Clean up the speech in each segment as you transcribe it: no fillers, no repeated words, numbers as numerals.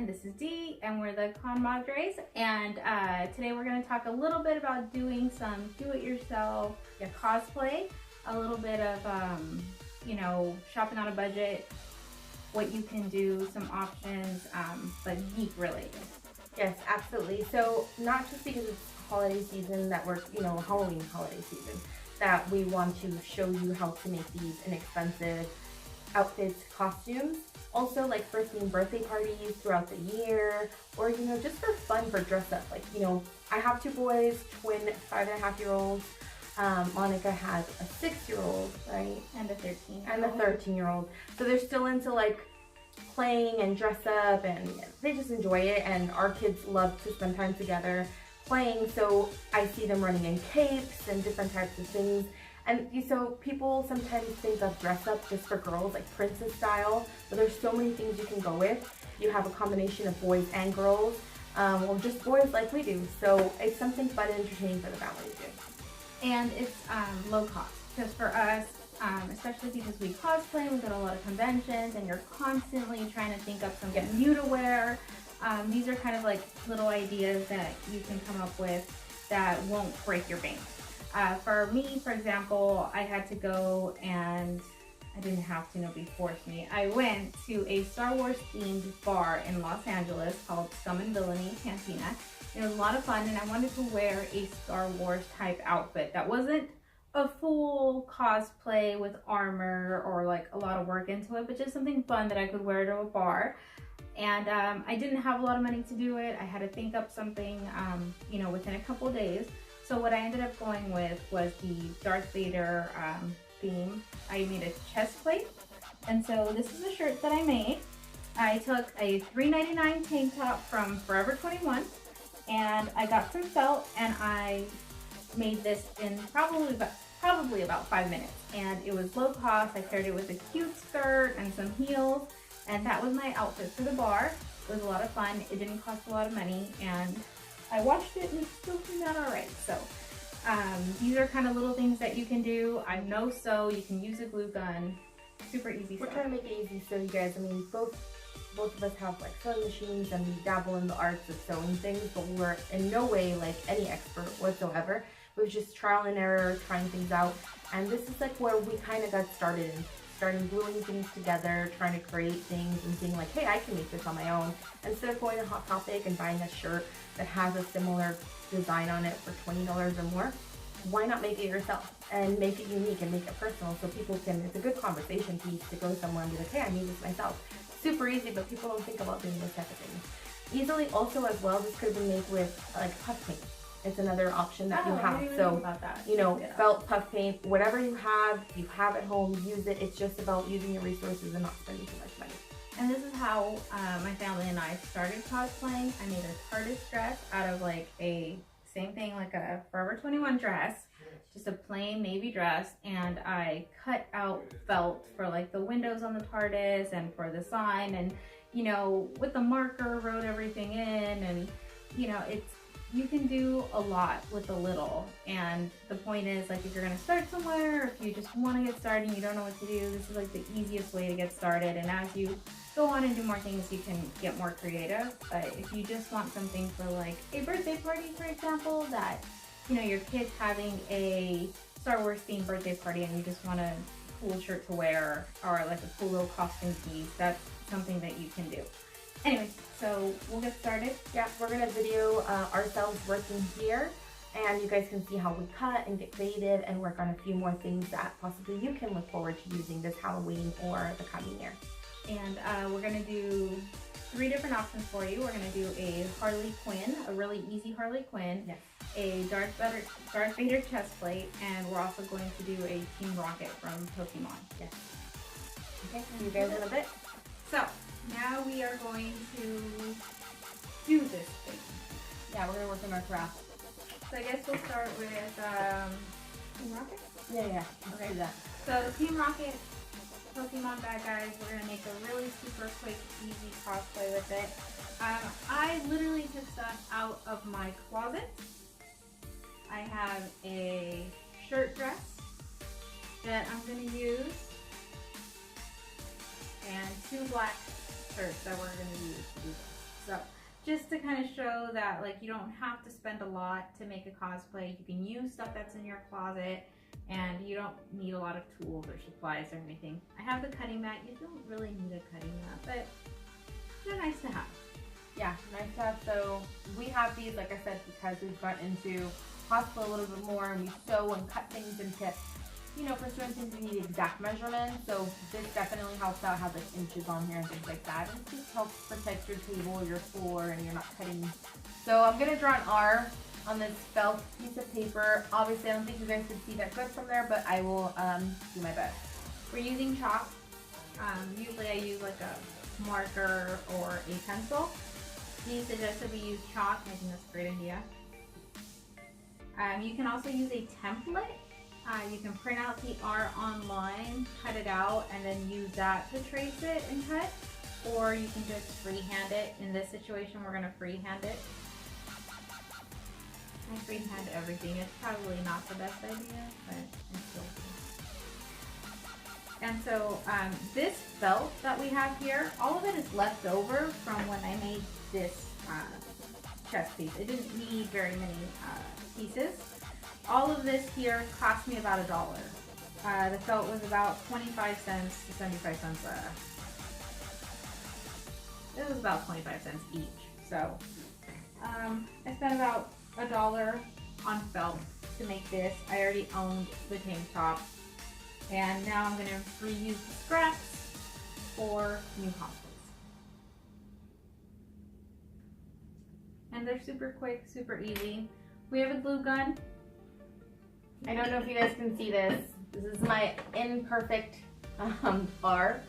and this is Dee, and we're the Con Madres. And today we're going to talk a little bit about doing some do-it-yourself cosplay, a little bit of, you know, shopping on a budget, what you can do, some options, but geek related. Yes, absolutely. So not just because it's holiday season that we're, you know, Halloween holiday season, that we want to show you how to make these inexpensive outfits, costumes. Also, like for themed birthday parties throughout the year, or, you know, just for fun, for dress up. Like, you know, I have two boys, twin 5.5-year-olds. Monica has a 6-year-old, right? And a 13. And a 13-year-old. So they're still into like playing and dress up, and they just enjoy it. And our kids love to spend time together playing. So I see them running in capes and different types of things. And so people sometimes think of dress up just for girls, like princess style, but there's so many things you can go with. You have a combination of boys and girls, or just boys like we do. So it's something fun and entertaining for the family to do. And it's low cost, because for us, especially because we cosplay, we go to a lot of conventions, and you're constantly trying to think of something new to wear. These are kind of like little ideas that you can come up with that won't break your bank. For me, for example, I had to go, and I didn't have to, nobody forced me. I went to a Star Wars themed bar in Los Angeles called Scum and Villainy Cantina. It was a lot of fun, and I wanted to wear a Star Wars type outfit that wasn't a full cosplay with armor or like a lot of work into it, but just something fun that I could wear to a bar. And I didn't have a lot of money to do it. I had to think up something, you know, within a couple of days. So what I ended up going with was the Darth Vader theme. I made a chest plate, and so this is a shirt that I made. I took a $3.99 tank top from Forever 21, and I got some felt, and I made this in probably about 5 minutes. And it was low cost. I paired it with a cute skirt and some heels, and that was my outfit for the bar. It was a lot of fun. It didn't cost a lot of money, and I washed it and it still turned out alright. So these are kind of little things that you can do. I know sew, you can use a glue gun. Super easy We're stuff. trying to make it easy so you guys, I mean, both of us have like sewing machines, and we dabble in the arts of sewing things, but we're in no way like any expert whatsoever. It was just trial and error, trying things out. And this is like where we kind of got started in starting gluing things together, trying to create things and being like, hey, I can make this on my own. Instead of going to Hot Topic and buying a shirt that has a similar design on it for $20 or more, why not make it yourself and make it unique and make it personal, so people can, it's a good conversation piece to go somewhere and be like, hey, I made this myself. Super easy, but people don't think about doing those type of things. Easily also as well, this could have been made with like puff paint. It's another option that you have. So, you know, felt, puff paint, whatever you have at home, use it. It's just about using your resources and not spending too much money. And this is how my family and I started cosplaying. I made a TARDIS dress out of like a, same thing, like a Forever 21 dress, just a plain navy dress, and I cut out felt for like the windows on the TARDIS and for the sign, and, you know, with the marker wrote everything in, and, you know, you can do a lot with a little. And the point is, like, if you're gonna start somewhere, or if you just want to get started and you don't know what to do, this is like the easiest way to get started. And as you go on and do more things, you can get more creative. But if you just want something for like a birthday party, for example, that, you know, your kid's having a Star Wars themed birthday party and you just want a cool shirt to wear, or like a cool little costume piece, that's something that you can do. Anyway, so we'll get started. Yeah, we're gonna video ourselves working here, and you guys can see how we cut and get creative and work on a few more things that possibly you can look forward to using this Halloween or the coming year. And we're gonna do 3 different options for you. We're gonna do a Harley Quinn, a really easy Harley Quinn, yes, a Darth Vader chest plate, and we're also going to do a Team Rocket from Pokemon. Yes. Okay, see you guys in a bit. So now we are going to do this thing. Yeah, we're gonna work on our craft. So I guess we'll start with Team Rocket? Yeah, okay, do that. So the Team Rocket Pokemon bad guys, we're gonna make a really super quick, easy cosplay with it. I literally took stuff out of my closet. I have a shirt dress that I'm gonna use, and 2 black shirts that we're gonna use to do this. just to kind of show that like you don't have to spend a lot to make a cosplay. You can use stuff that's in your closet, and you don't need a lot of tools or supplies or anything. I have the cutting mat. You don't really need a cutting mat, but they're nice to have. Yeah, nice to have. So we have these, like I said, because we've gotten into cosplay a little bit more, and we sew and cut things into, you know, for certain things we need exact measurements. So this definitely helps out, have like inches on here and things like that. And it just helps protect your table or your floor, and you're not cutting. So I'm gonna draw an R on this felt piece of paper. Obviously, I don't think you guys can see that good from there, but I will do my best. We're using chalk. Usually I use like a marker or a pencil. He suggested we use chalk. I think that's a great idea. You can also use a template. You can print out the R online, cut it out, and then use that to trace it and cut. Or you can just freehand it. In this situation, we're going to freehand it. I freehand everything. It's probably not the best idea, but it's still good. And so this felt that we have here, all of it is left over from when I made this chest piece. It didn't need very many pieces. All of this here cost me about $1. The felt was about 25 cents to 75 cents. It was about 25 cents each. So I spent about $1 on felt to make this. I already owned the tank top, and now I'm going to reuse the scraps for new cosplays. And they're super quick, super easy. We have a glue gun. I don't know if you guys can see this. This is my imperfect R.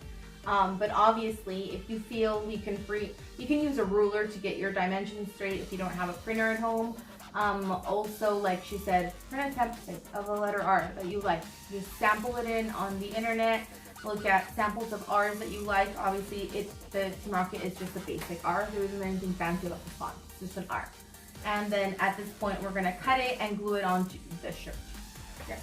But obviously, if you feel you can use a ruler to get your dimensions straight if you don't have a printer at home. Also, like she said, print a template of a letter R that you like. Just sample it in on the internet. Look at samples of R's that you like. Obviously, the Tamaki is just a basic R. There isn't anything fancy about the font. It's just an R. And then at this point, we're gonna cut it and glue it onto the shirt. Okay.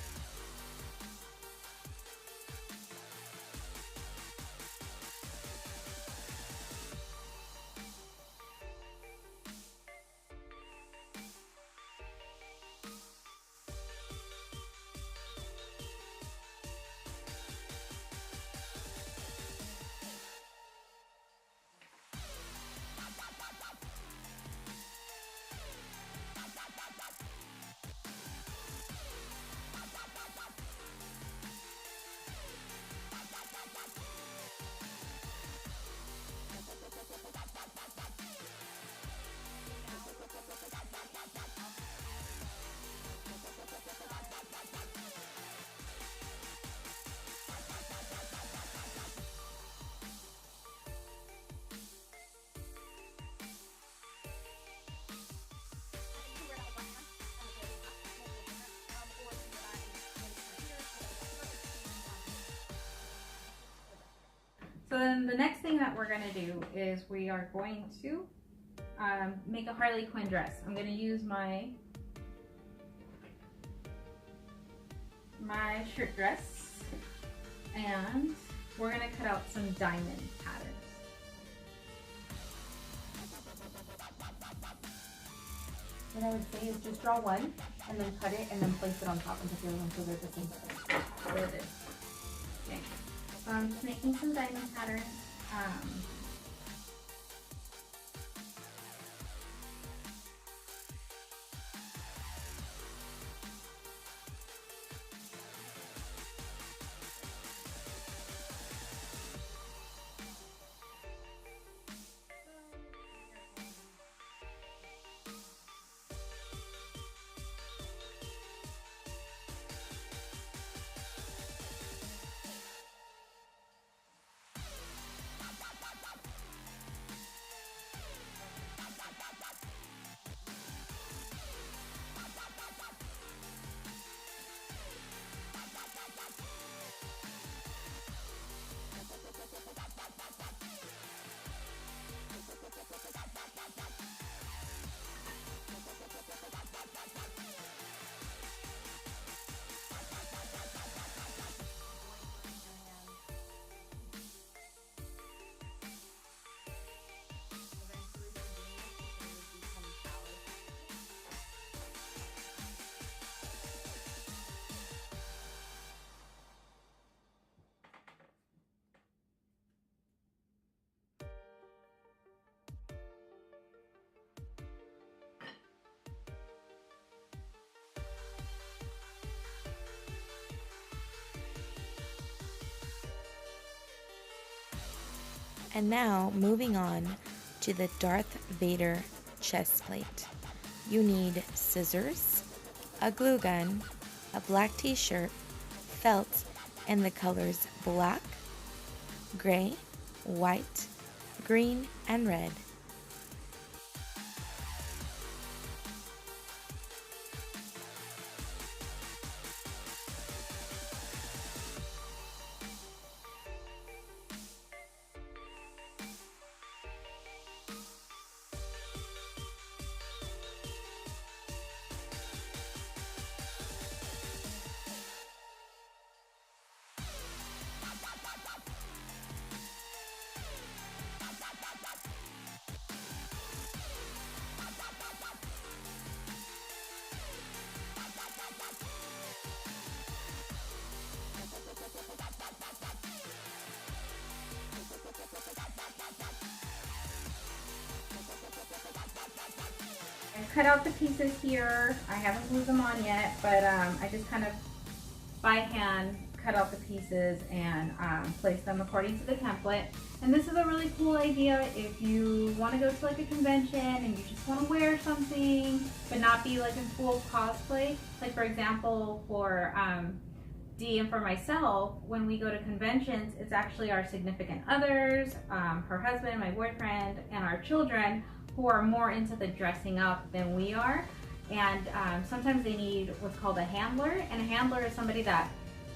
So then the next thing that we're going to do is we are going to make a Harley Quinn dress. I'm going to use my shirt dress, and we're going to cut out some diamond patterns. What I would say is just draw one and then cut it and then place it on top and put the other one so they're the same size. So it is. Okay. So I'm just making some diamond patterns. And now moving on to the Darth Vader chest plate. You need scissors, a glue gun, a black t-shirt, felt in the colors black, gray, white, green, and red. I cut out the pieces here. I haven't glued them on yet, but I just kind of by hand cut out the pieces and place them according to the template. And this is a really cool idea if you want to go to like a convention and you just want to wear something but not be like in full cosplay. Like for example, for Dee and for myself, when we go to conventions, it's actually our significant others, her husband, my boyfriend, and our children who are more into the dressing up than we are. And sometimes they need what's called a handler, and a handler is somebody that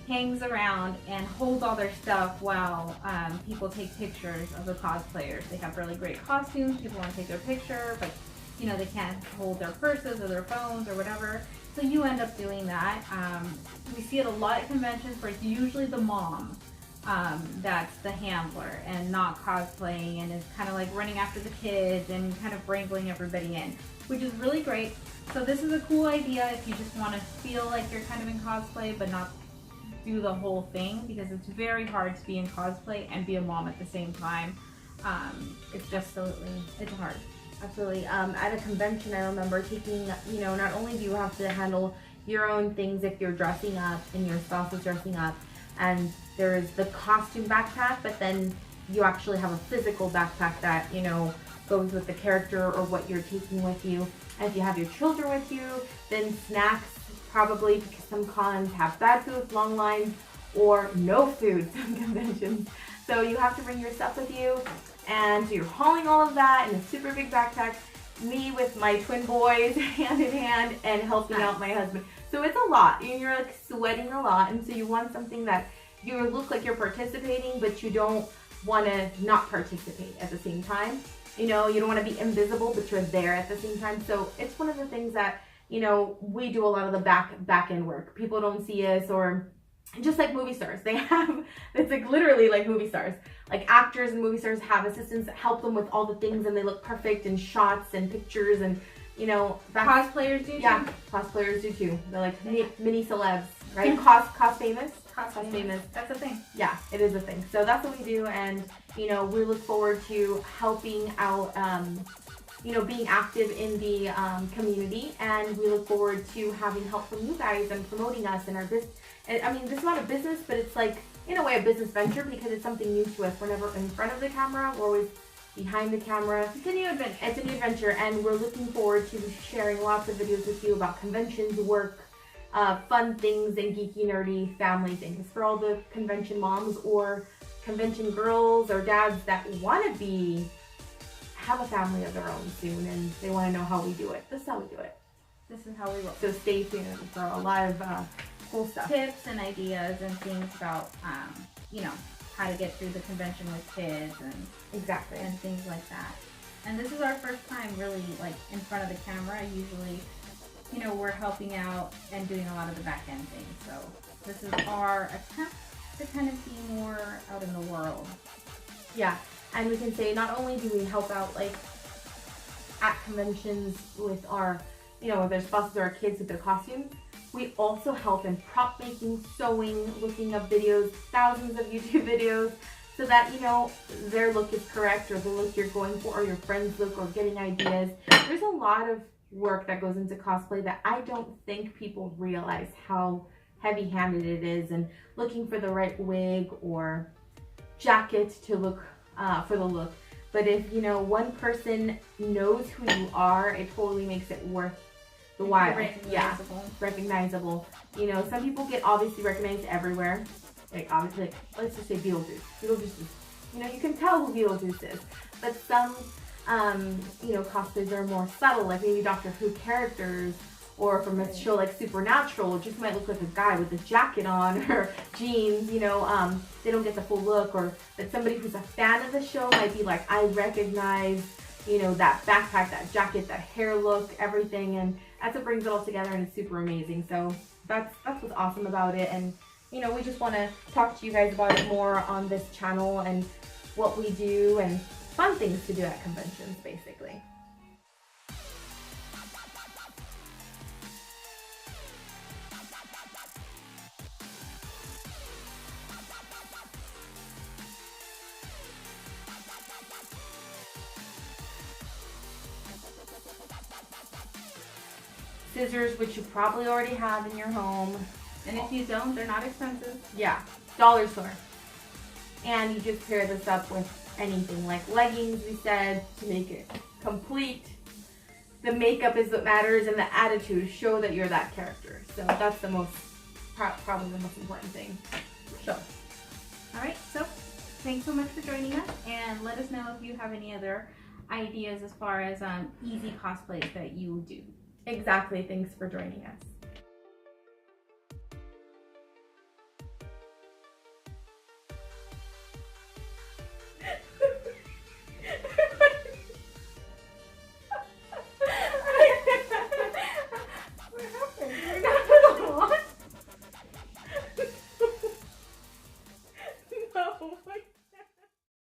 hangs around and holds all their stuff while people take pictures of the cosplayers. They have really great costumes, people want to take their picture, but you know, they can't hold their purses or their phones or whatever. So you end up doing that. We see it a lot at conventions where it's usually the mom that's the handler and not cosplaying and is kind of like running after the kids and kind of wrangling everybody in, which is really great. So this is a cool idea if you just want to feel like you're kind of in cosplay but not do the whole thing, because it's very hard to be in cosplay and be a mom at the same time. It's just it's hard. Absolutely. At a convention, I remember taking, you know, not only do you have to handle your own things if you're dressing up and your spouse is dressing up, and there's the costume backpack, but then you actually have a physical backpack that, you know, goes with the character or what you're taking with you. And if you have your children with you, then snacks, probably, because some cons have bad food, long lines, or no food, some conventions. So you have to bring your stuff with you. And so you're hauling all of that in a super big backpack, me with my twin boys hand in hand and helping out my husband. So it's a lot, and you're like sweating a lot, and so you want something that you look like you're participating, but you don't want to not participate at the same time. You know, you don't want to be invisible, but you're there at the same time. So it's one of the things that, you know, we do a lot of the back end work. People don't see us, or just like movie stars, they have, it's like literally like movie stars. Like actors and movie stars have assistants that help them with all the things, and they look perfect in shots and pictures, and you know, cosplayers do too. Yeah, cosplayers do too. They're like mini celebs, right? Cos famous. That's a thing. Yeah, it is a thing. So that's what we do, and you know, we look forward to helping out, you know, being active in the community, and we look forward to having help from you guys and promoting us and our business. I mean, this is not a business, but it's like, in a way, a business venture, because it's something new to us. We're never in front of the camera, we're always behind the camera. It's a new adventure. It's a new adventure, and we're looking forward to sharing lots of videos with you about conventions, work, fun things, and geeky, nerdy family things for all the convention moms or convention girls or dads that want to have a family of their own soon, and they want to know how we do it. This is how we do it. This is how we roll. So stay tuned for a lot of cool stuff. Tips and ideas and things about, you know, how to get through the convention with kids and exactly, and things like that. And this is our first time really like in front of the camera. Usually, you know, we're helping out and doing a lot of the back end things. So this is our attempt to kind of be more out in the world. Yeah, and we can say not only do we help out like at conventions with our, you know, with their spouses or our kids with their costumes, we also help in prop making, sewing, looking up videos, thousands of YouTube videos, so that, you know, their look is correct, or the look you're going for, or your friend's look, or getting ideas. There's a lot of work that goes into cosplay that I don't think people realize how heavy-handed it is, and looking for the right wig or jacket to look for the look. But if, you know, one person knows who you are, it totally makes it worth the while. Yeah, recognizable. You know, some people get obviously recognized everywhere. Like, obviously, like, let's just say Beetlejuice. Beetlejuice is, you know, you can tell who Beetlejuice is. But some, you know, cosplays are more subtle, like maybe Doctor Who characters, or from a show like Supernatural, it just might look like a guy with a jacket on or jeans, you know, they don't get the full look. Or that somebody who's a fan of the show might be like, I recognize, you know, that backpack, that jacket, that hair look, everything, and that's what brings it all together, and it's super amazing. So that's what's awesome about it. And, you know, we just want to talk to you guys about it more on this channel and what we do and fun things to do at conventions, basically. Scissors, which you probably already have in your home. And if you don't, they're not expensive. Yeah, dollar store. And you just pair this up with anything, like leggings, we said, to make it complete. The makeup is what matters, and the attitude, show that you're that character. So that's the most, probably the most important thing. So, all right, so thanks so much for joining us, and let us know if you have any other ideas as far as easy cosplays that you do. Exactly, thanks for joining us.